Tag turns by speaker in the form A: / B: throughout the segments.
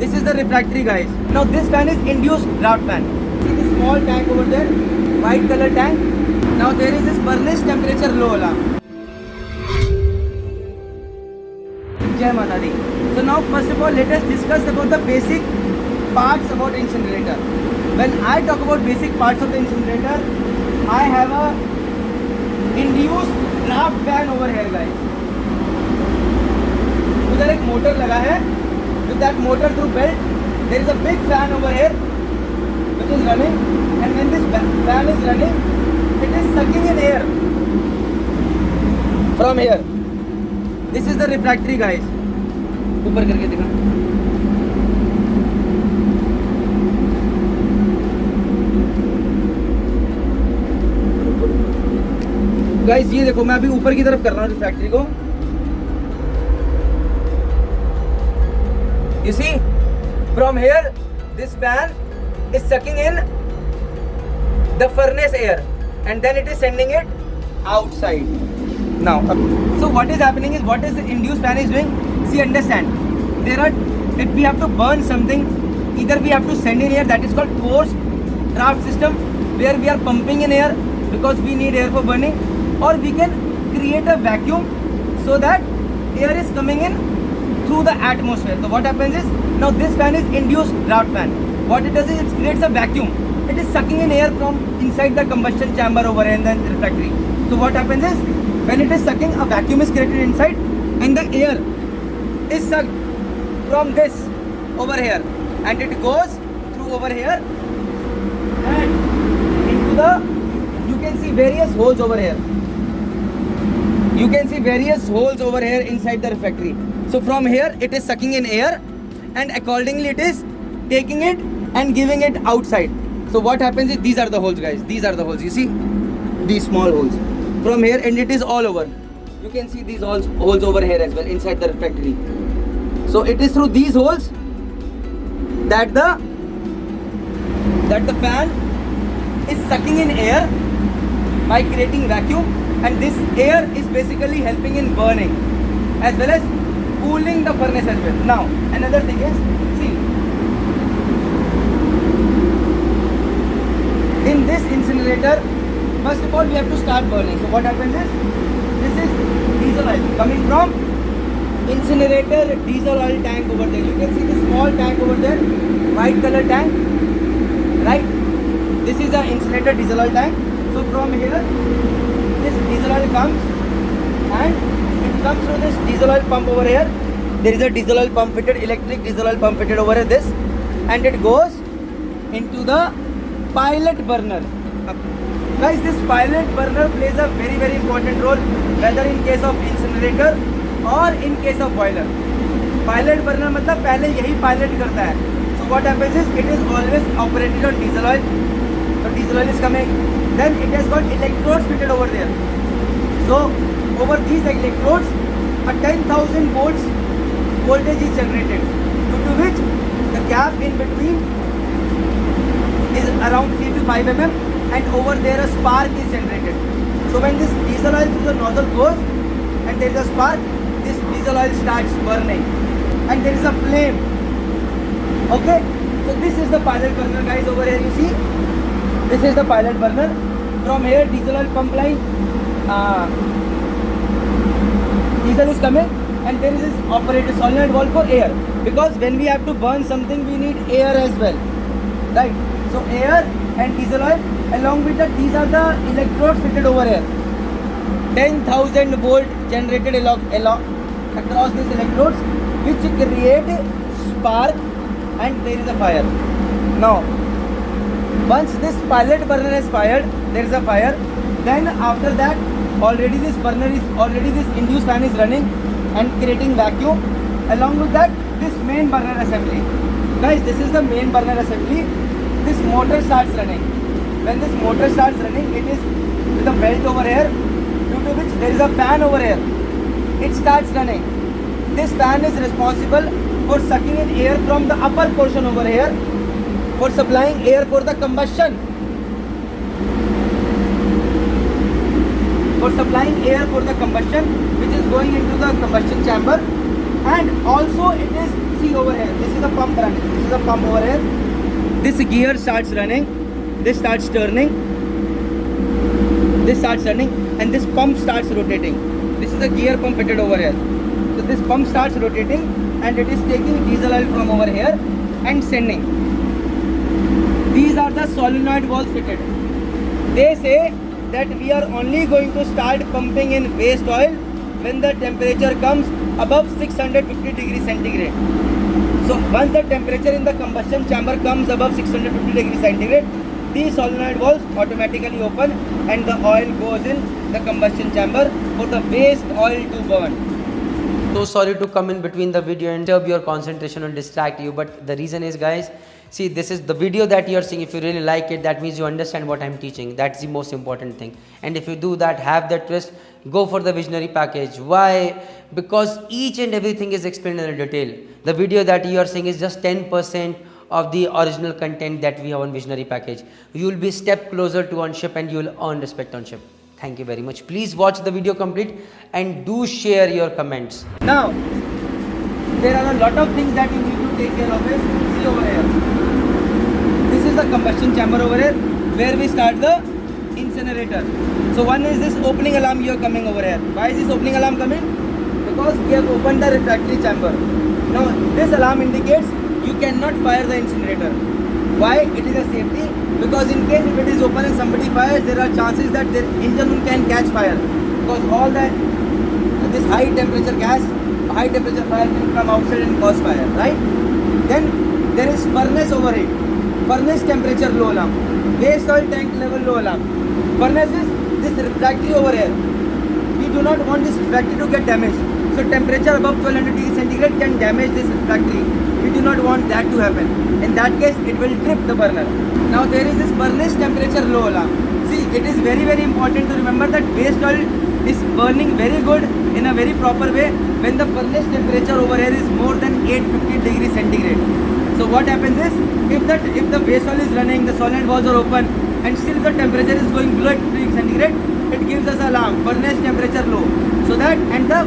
A: This is the refractory, guys. Now this fan is induced draft fan. See the small tank over there, white color tank. Now there is this furnace temperature low alarm. Jai Mata Di. So now first of all, let us discuss about the basic parts about incinerator. When I talk about basic parts of the incinerator, I have a induced draft fan over here, guys. उधर एक motor लगा है. With that motor through belt, there is a big fan over here which is running, and when this fan is running, it is sucking in air from here. This is the refractory, guys. ऊपर करके दिखा. Guys ये देखो, मैं अभी ऊपर की तरफ कर रहा हूँ रिफ्रैक्टरी को. You see, from here, this fan is sucking in the furnace air, and then it is sending it outside. Now, so what is happening is, what is the induced fan is doing? See, understand, if we have to burn something, either we have to send in air, that is called forced draft system, where we are pumping in air because we need air for burning, or we can create a vacuum so that air is coming in through the atmosphere. So what happens is, now this fan is induced draft fan. What it does is, it creates a vacuum. It is sucking in air from inside the combustion chamber over here in the refractory. So what happens is, when it is sucking, a vacuum is created inside, and the air is sucked from this over here, and it goes through over here and into the, you can see various holes over here. You can see various holes over here inside the refractory. So from here it is sucking in air, and accordingly it is taking it and giving it outside. So what happens is, these are the holes, guys. These are the holes. You see these small holes from here, and it is all over. You can see these holes over here as well inside the refractory. So it is through these holes that the fan is sucking in air by creating vacuum, and this air is basically helping in burning as well as cooling the furnace as well. Now another thing is, see, in this incinerator, first of all we have to start burning. So what happens is, this is diesel oil coming from incinerator diesel oil tank over there. You can see the small tank over there, white color tank, right? This is the incinerator diesel oil tank. So from here, this diesel oil comes, and it comes through this diesel oil pump over here. There is a diesel oil pump fitted, electric diesel oil pump fitted over here, this, and it goes into the pilot burner. Guys, this pilot burner plays a very very important role, whether in case of incinerator or in case of boiler. Pilot burner मतलब पहले यही pilot करता है. So what happens is, it is always operated on diesel oil. So diesel oil is coming, then it has got electrodes fitted over there. So over these electrodes, a 10,000 volts voltage is generated, due to which the gap in between is around 3 to 5 mm, and over there a spark is generated. So when this diesel oil through the nozzle goes and there is a spark, this diesel oil starts burning and there is a flame. Okay, so this is the pilot burner, guys. Over here you see, this is the pilot burner. From here diesel oil pump line, diesel is coming, and there is this operated solenoid valve for air, because when we have to burn something we need air as well, right? So air and diesel oil, along with that, these are the electrodes fitted over here. 10,000 volt generated across these electrodes, which create spark, and there is a fire. Now once this pilot burner is fired, there is a fire, then after that, already this induced fan is running and creating vacuum. Along with that, this main burner assembly, guys, this is the main burner assembly. This motor starts running. When this motor starts running, it is with a belt over here, due to which there is a fan over here. It starts running. This fan is responsible for sucking in air from the upper portion over here, for supplying air for the combustion. For supplying which is going into the combustion chamber, and also it is see over here, this is a pump running. This is a pump over here. This gear starts running. This starts turning. This starts running, and this pump starts rotating. This is a gear pump fitted over here. So this pump starts rotating, and it is taking diesel oil from over here and sending. These are the solenoid valves fitted. They say that we are only going to start pumping in waste oil when the temperature comes above 650 degrees centigrade. So once the temperature in the combustion chamber comes above 650 degrees centigrade, these solenoid valves automatically open and the oil goes in the combustion chamber for the waste oil to burn.
B: So sorry to come in between the video and disturb your concentration and distract you, but the reason is, guys, see, this is the video that you are seeing. If you really like it, that means you understand what I'm teaching. That's the most important thing. And if you do that, have that twist, go for the visionary package. Why? Because each and everything is explained in detail. The video that you are seeing is just 10% of the original content that we have on visionary package. You will be a step closer to on ship and you will earn respect on ship. Thank you very much. Please watch the video complete and do share your comments.
A: Now, there are a lot of things that you need to take care of. See over here. This is the combustion chamber over here where we start the incinerator. So one is this opening alarm here coming over here. Why is this opening alarm coming? Because we have opened the refractory chamber. Now this alarm indicates you cannot fire the incinerator. Why? It is a safety. Because in case if it is open and somebody fires, there are chances that their engine can catch fire. Because all that this high temperature gas, high temperature fire can come outside and cause fire, right? Then there is furnace overheat. Furnace temperature low alarm. Waste oil tank level low alarm. Furnace is this refractory over here. We do not want this refractory to get damaged. So temperature above 1200 degrees centigrade can damage this refractory. We do not want that to happen. In that case, it will trip the burner. Now there is this furnace temperature low alarm. See, it is very important to remember that waste oil is burning very good in a very proper way when the furnace temperature over here is more than 850 degrees centigrade. So what happens is, if the waste oil is running, the solenoid valves are open, and still the temperature is going below 850 degrees centigrade, it gives us alarm, furnace temperature low. So that, and the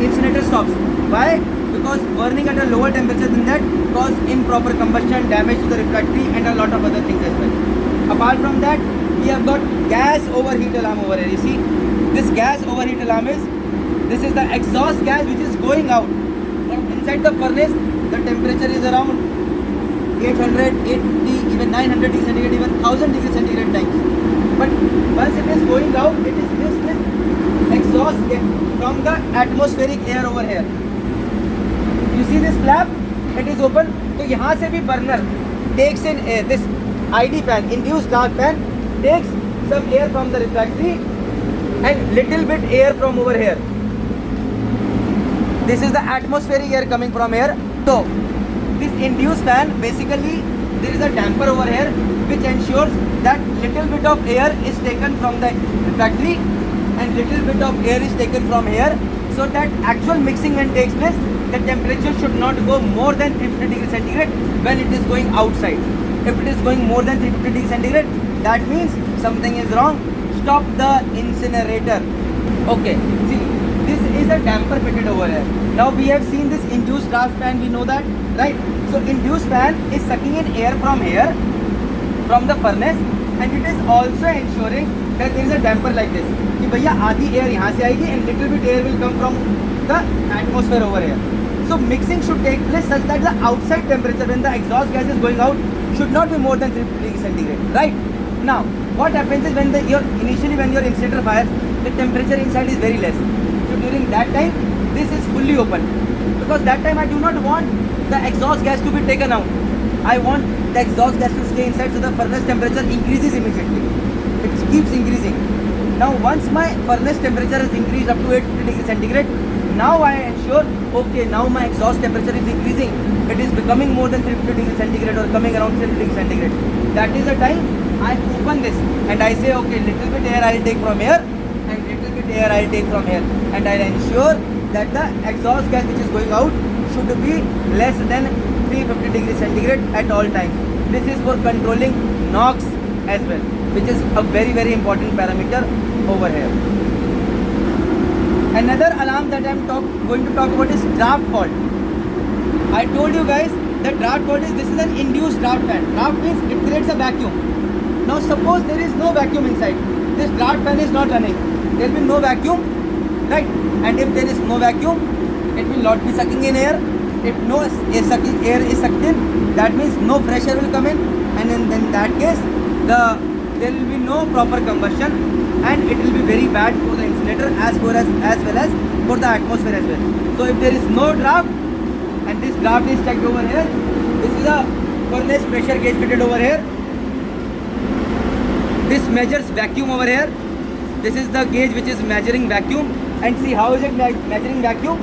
A: incinerator stops. Why? Because burning at a lower temperature than that cause improper combustion, damage to the refractory and a lot of other things as well. Apart from that, we have got gas overheat alarm over here. You see, this gas overheat alarm is, this is the exhaust gas which is going out. From inside the furnace, the temperature is around 800, 850, even 900 degrees centigrade, even 1000 degrees centigrade times. But once it is going out, it is this exhaust from the atmospheric air over here. You see this flap? It is open. So यहाँ से भी burner takes in air. This ID fan, induced dark fan, takes some air from the refractory and little bit air from over here. This is the atmospheric air coming from here. So this induced fan, basically there is a damper over here which ensures that little bit of air is taken from the refractory and little bit of air is taken from here, so that actual mixing when takes place, the temperature should not go more than 350 degrees centigrade when it is going outside. If it is going more than 350 degrees centigrade, that means something is wrong. Stop the incinerator. Okay, see, this is a damper fitted over here. Now we have seen this induced draft fan, we know that, right? So induced fan is sucking in air from here, from the furnace, and it is also ensuring that there is a damper like this. कि भैया आधी air यहाँ से आएगी and little bit air will come from the atmosphere over here. So mixing should take place such that the outside temperature when the exhaust gas is going out should not be more than 350 degrees centigrade, right? Now what happens is when initially when your incinerator fires, the temperature inside is very less. So during that time, this is fully open because that time I do not want the exhaust gas to be taken out. I want the exhaust gas to stay inside, so the furnace temperature increases immediately. It keeps increasing. Now once my furnace temperature is increased up to 850 degrees centigrade, now I ensure, okay, now my exhaust temperature is increasing. It is becoming more than 350 degrees centigrade or coming around 350 degrees centigrade. That is the time I open this and I say, okay, little bit air I will take from here and little bit air I will take from here, and I will ensure that the exhaust gas which is going out should be less than 350 degrees centigrade at all times. This is for controlling NOx as well, which is a very important parameter over here. Another alarm that I am going to talk about is draft fault. I told you guys that draft what is, this is an induced draft fan. Draft means it creates a vacuum. Now suppose there is no vacuum inside. This draft fan is not running. There will be no vacuum, right? And if there is no vacuum, it will not be sucking in air. If no air is sucked in, that means no fresh air will come in, and in that case, there will be no proper combustion, and it will be very bad for the incinerator as well as for the atmosphere as well. So if there is no draft, and this draft is checked over here, this is a furnace pressure gauge fitted over here. This measures vacuum over here. This is the gauge which is measuring vacuum, and see how is it measuring vacuum?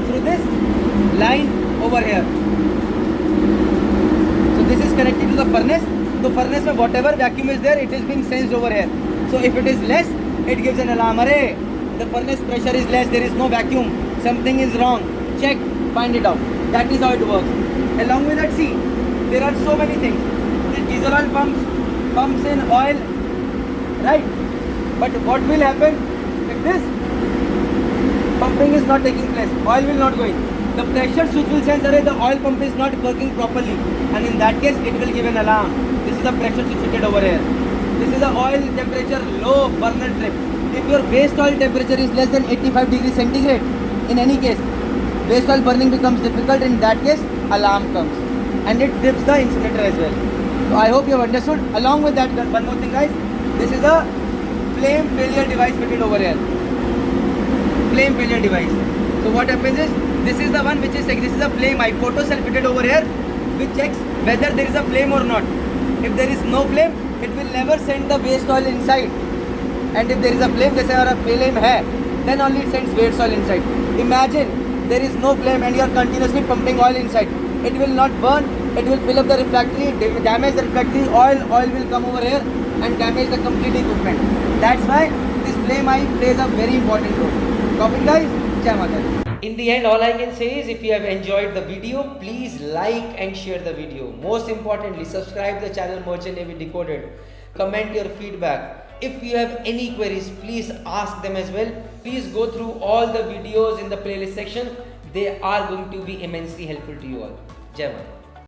A: Through this line over here. So this is connected to the furnace. So furnace mein whatever vacuum is there, it is being sensed over here. So if it is less, it gives an alarm. Arey, the furnace pressure is less, there is no vacuum, something is wrong. Check, find it out. That is how it works. Along with that, see, there are so many things. The diesel oil pumps in oil, right? But what will happen if this pumping is not taking place? Oil will not go in. The pressure switch will sense that the oil pump is not working properly, and in that case, it will give an alarm. This is the pressure switch fitted over here. This is the oil temperature low burner trip. If your waste oil temperature is less than 85 degrees centigrade, in any case, waste oil burning becomes difficult. In that case, alarm comes, and it trips the incinerator as well. So I hope you have understood. Along with that, one more thing, guys. This is a flame failure device fitted over here. Flame failure device. So what happens is, this is the one which is, this is a flame eye photo cell fitted over here, which checks whether there is a flame or not. If there is no flame, it will never send the waste oil inside. And if there is a flame, जैसे अगर flame है, then only it sends waste oil inside. Imagine there is no flame and you are continuously pumping oil inside. It will not burn. It will fill up the refractory, damage the refractory oil. Oil will come over here and damage the complete equipment. That's why this flame eye plays a very important role. Copy it, guys. Jai Mata Di.
B: In the end, all I can say is if you have enjoyed the video, please like and share the video. Most importantly, subscribe the channel Merchant Navy Decoded. Comment your feedback. If you have any queries, please ask them as well. Please go through all the videos in the playlist section. They are going to be immensely helpful to you all. Jai Mata.